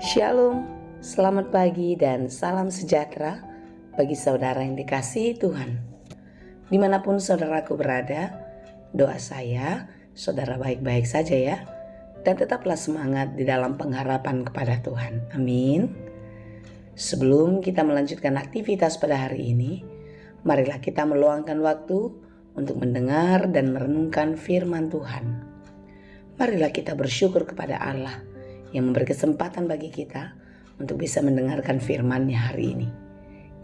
Shalom, selamat pagi dan salam sejahtera bagi saudara yang dikasihi Tuhan. Dimanapun saudaraku berada, doa saya saudara baik-baik saja ya, dan tetaplah semangat di dalam pengharapan kepada Tuhan. Amin. Sebelum kita melanjutkan aktivitas pada hari ini, marilah kita meluangkan waktu untuk mendengar dan merenungkan firman Tuhan. Marilah kita bersyukur kepada Allah yang memberi kesempatan bagi kita untuk bisa mendengarkan firman-Nya hari ini.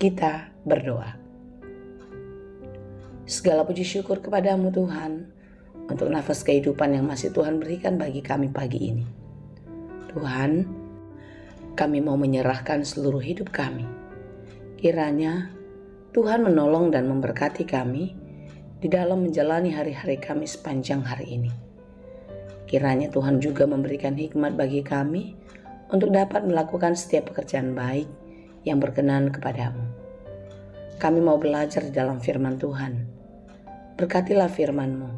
Kita berdoa. Segala puji syukur kepadamu Tuhan, untuk nafas kehidupan yang masih Tuhan berikan bagi kami pagi ini. Tuhan, kami mau menyerahkan seluruh hidup kami. Kiranya Tuhan menolong dan memberkati kami di dalam menjalani hari-hari kami sepanjang hari ini. Kiranya Tuhan juga memberikan hikmat bagi kami untuk dapat melakukan setiap pekerjaan baik yang berkenan kepadamu. Kami mau belajar di dalam firman Tuhan. Berkatilah firman-Mu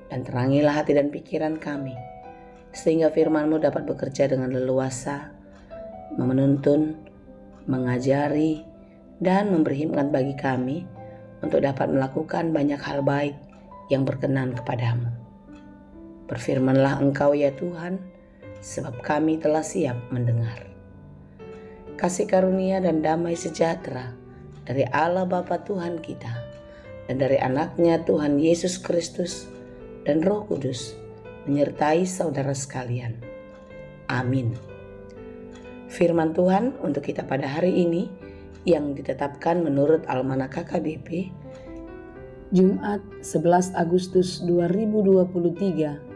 dan terangilah hati dan pikiran kami, sehingga firman-Mu dapat bekerja dengan leluasa, menuntun, mengajari, dan memberi hikmat bagi kami untuk dapat melakukan banyak hal baik yang berkenan kepadamu. Berfirmanlah Engkau ya Tuhan, sebab kami telah siap mendengar. Kasih karunia dan damai sejahtera dari Allah Bapa Tuhan kita, dan dari anaknya Tuhan Yesus Kristus dan Roh Kudus, menyertai saudara sekalian. Amin. Firman Tuhan untuk kita pada hari ini, yang ditetapkan menurut Almanak KKBP, Jumat 11 Agustus 2023,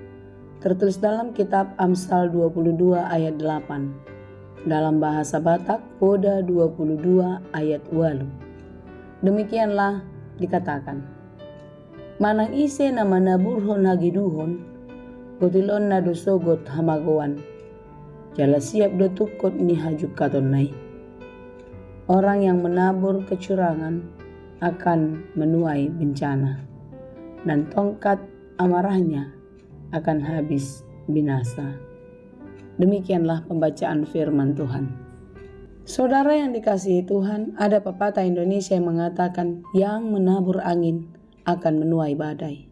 tertulis dalam kitab Amsal 22 ayat 8, dalam bahasa Batak Poda 22 ayat 8. Demikianlah dikatakan, manang ise na manaburhon hagiduhon, putilon na dosogot hamagoan, jala siap dotukot ni hajuk katonai. Orang yang menabur kecurangan akan menuai bencana, dan tongkat amarahnya akan habis binasa. Demikianlah pembacaan firman Tuhan. Saudara yang dikasihi Tuhan, ada pepatah Indonesia yang mengatakan, yang menabur angin akan menuai badai.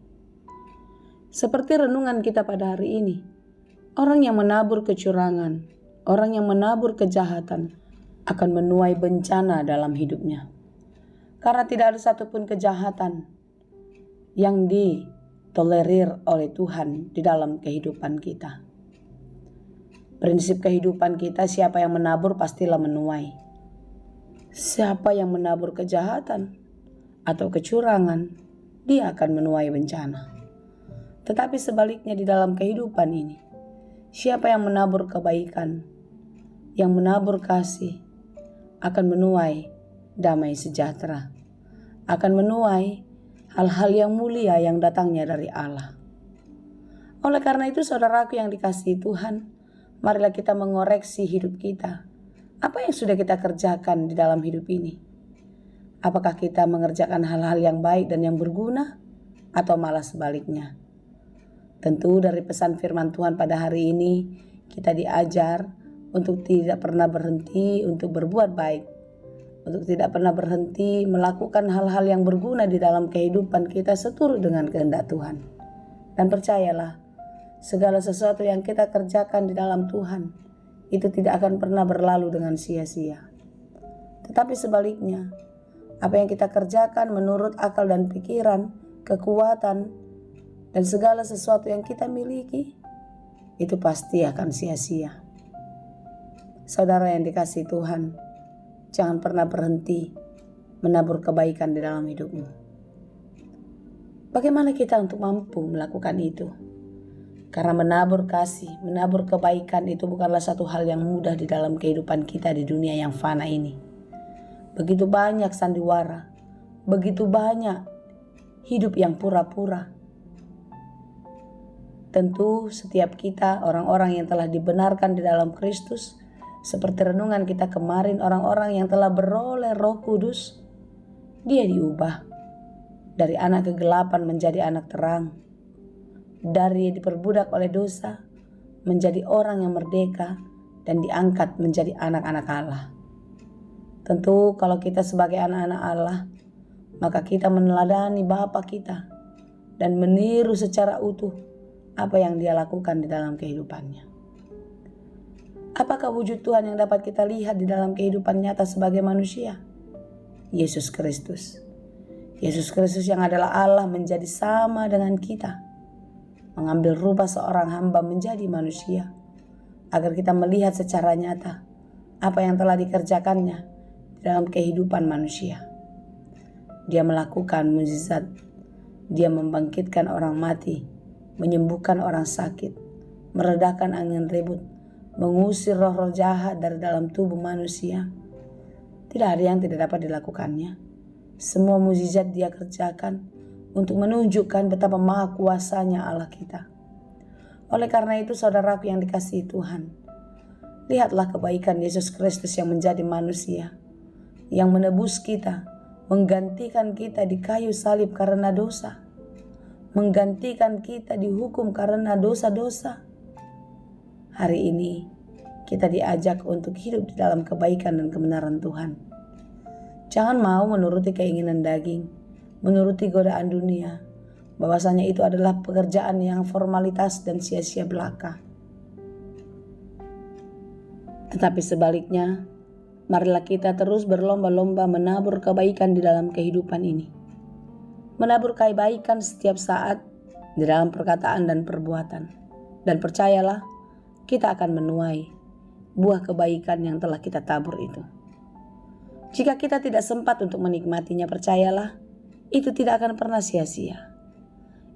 Seperti renungan kita pada hari ini, orang yang menabur kecurangan, orang yang menabur kejahatan akan menuai bencana dalam hidupnya. Karena tidak ada satupun kejahatan yang ditolerir oleh Tuhan di dalam kehidupan kita. Prinsip kehidupan kita, siapa yang menabur pastilah menuai. Siapa yang menabur kejahatan atau kecurangan, dia akan menuai bencana. Tetapi sebaliknya di dalam kehidupan ini, siapa yang menabur kebaikan, yang menabur kasih, akan menuai damai sejahtera, akan menuai hal-hal yang mulia yang datangnya dari Allah. Oleh karena itu saudaraku yang dikasihi Tuhan, marilah kita mengoreksi hidup kita. Apa yang sudah kita kerjakan di dalam hidup ini? Apakah kita mengerjakan hal-hal yang baik dan yang berguna, atau malah sebaliknya? Tentu dari pesan firman Tuhan pada hari ini, kita diajar untuk tidak pernah berhenti untuk berbuat baik, untuk tidak pernah berhenti melakukan hal-hal yang berguna di dalam kehidupan kita seturut dengan kehendak Tuhan. Dan percayalah, segala sesuatu yang kita kerjakan di dalam Tuhan, itu tidak akan pernah berlalu dengan sia-sia. Tetapi sebaliknya, apa yang kita kerjakan menurut akal dan pikiran, kekuatan, dan segala sesuatu yang kita miliki, itu pasti akan sia-sia. Saudara yang dikasihi Tuhan, jangan pernah berhenti menabur kebaikan di dalam hidupmu. Bagaimana kita untuk mampu melakukan itu? Karena menabur kasih, menabur kebaikan itu bukanlah satu hal yang mudah di dalam kehidupan kita di dunia yang fana ini. Begitu banyak sandiwara, begitu banyak hidup yang pura-pura. Tentu setiap kita orang-orang yang telah dibenarkan di dalam Kristus, seperti renungan kita kemarin, orang-orang yang telah beroleh Roh Kudus, dia diubah dari anak kegelapan menjadi anak terang, dari diperbudak oleh dosa menjadi orang yang merdeka dan diangkat menjadi anak-anak Allah. Tentu kalau kita sebagai anak-anak Allah, maka kita meneladani Bapa kita dan meniru secara utuh apa yang Dia lakukan di dalam kehidupannya. Apakah wujud Tuhan yang dapat kita lihat di dalam kehidupan nyata sebagai manusia? Yesus Kristus. Yesus Kristus yang adalah Allah menjadi sama dengan kita, mengambil rupa seorang hamba menjadi manusia, agar kita melihat secara nyata apa yang telah dikerjakannya dalam kehidupan manusia. Dia melakukan mukjizat, Dia membangkitkan orang mati, menyembuhkan orang sakit, meredakan angin ribut, mengusir roh-roh jahat dari dalam tubuh manusia. Tidak ada yang tidak dapat dilakukannya. Semua mukjizat Dia kerjakan untuk menunjukkan betapa maha kuasanya Allah kita. Oleh karena itu, saudaraku yang dikasihi Tuhan, lihatlah kebaikan Yesus Kristus yang menjadi manusia, yang menebus kita, menggantikan kita di kayu salib karena dosa, menggantikan kita dihukum karena dosa-dosa. Hari ini kita diajak untuk hidup di dalam kebaikan dan kebenaran Tuhan. Jangan mau menuruti keinginan daging, menuruti godaan dunia, bahwasanya itu adalah pekerjaan yang formalitas dan sia-sia belaka. Tetapi sebaliknya, marilah kita terus berlomba-lomba menabur kebaikan di dalam kehidupan ini. Menabur kebaikan setiap saat di dalam perkataan dan perbuatan. Dan percayalah, kita akan menuai buah kebaikan yang telah kita tabur itu. Jika kita tidak sempat untuk menikmatinya, percayalah, itu tidak akan pernah sia-sia.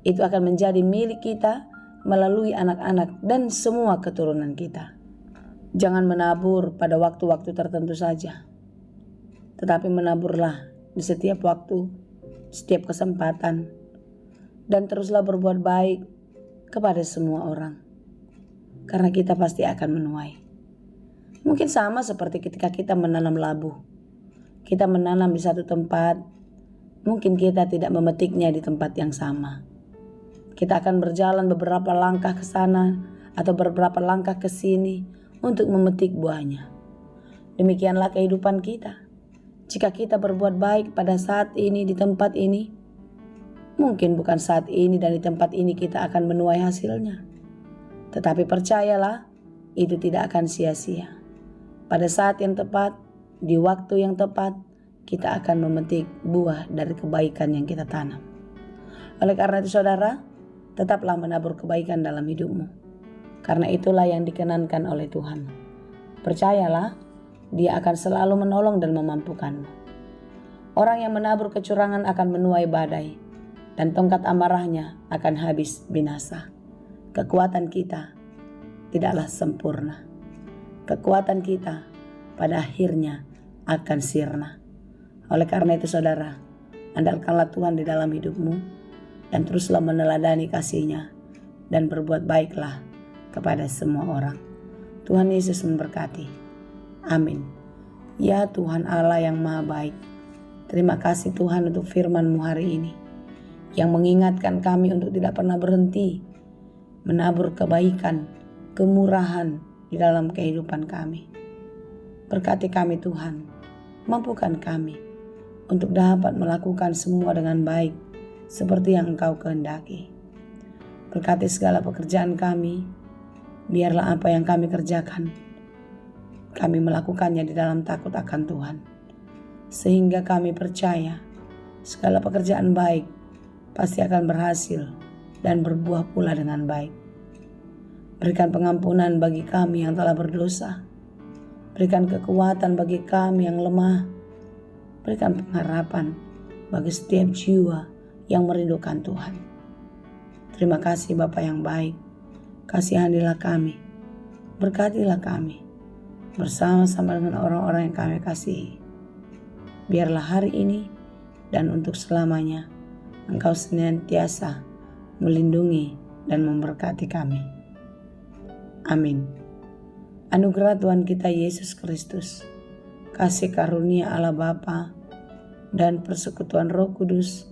Itu akan menjadi milik kita melalui anak-anak dan semua keturunan kita. Jangan menabur pada waktu-waktu tertentu saja, tetapi menaburlah di setiap waktu, setiap kesempatan, dan teruslah berbuat baik kepada semua orang, karena kita pasti akan menuai. Mungkin sama seperti ketika kita menanam labu. Kita menanam di satu tempat, mungkin kita tidak memetiknya di tempat yang sama. Kita akan berjalan beberapa langkah ke sana atau beberapa langkah ke sini untuk memetik buahnya. Demikianlah kehidupan kita. Jika kita berbuat baik pada saat ini di tempat ini, mungkin bukan saat ini dan di tempat ini kita akan menuai hasilnya. Tetapi percayalah, itu tidak akan sia-sia. Pada saat yang tepat, di waktu yang tepat, kita akan memetik buah dari kebaikan yang kita tanam. Oleh karena itu, saudara, tetaplah menabur kebaikan dalam hidupmu, karena itulah yang dikenankan oleh Tuhan. Percayalah, Dia akan selalu menolong dan memampukanmu. Orang yang menabur kecurangan akan menuai badai, dan tongkat amarahnya akan habis binasa. Kekuatan kita tidaklah sempurna. Kekuatan kita pada akhirnya akan sirna. Oleh karena itu, saudara, andalkanlah Tuhan di dalam hidupmu dan teruslah meneladani kasih-Nya dan berbuat baiklah kepada semua orang. Tuhan Yesus memberkati. Amin. Ya Tuhan Allah yang maha baik, terima kasih Tuhan untuk firman-Mu hari ini yang mengingatkan kami untuk tidak pernah berhenti menabur kebaikan, kemurahan di dalam kehidupan kami. Berkati kami Tuhan, mampukan kami untuk dapat melakukan semua dengan baik seperti yang Engkau kehendaki. Berkati segala pekerjaan kami, biarlah apa yang kami kerjakan, kami melakukannya di dalam takut akan Tuhan. Sehingga kami percaya segala pekerjaan baik pasti akan berhasil dan berbuah pula dengan baik. Berikan pengampunan bagi kami yang telah berdosa. Berikan kekuatan bagi kami yang lemah. Berikan pengharapan bagi setiap jiwa yang merindukan Tuhan. Terima kasih Bapa yang baik. Kasihanilah kami. Berkatilah kami bersama-sama dengan orang-orang yang kami kasihi. Biarlah hari ini dan untuk selamanya Engkau senantiasa melindungi dan memberkati kami. Amin. Anugerah Tuhan kita Yesus Kristus, kasih karunia Allah Bapa, dan persekutuan Roh Kudus,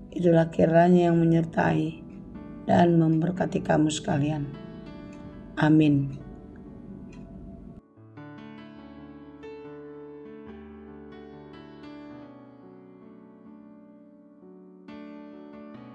itulah kiranya yang menyertai dan memberkati kamu sekalian. Amin.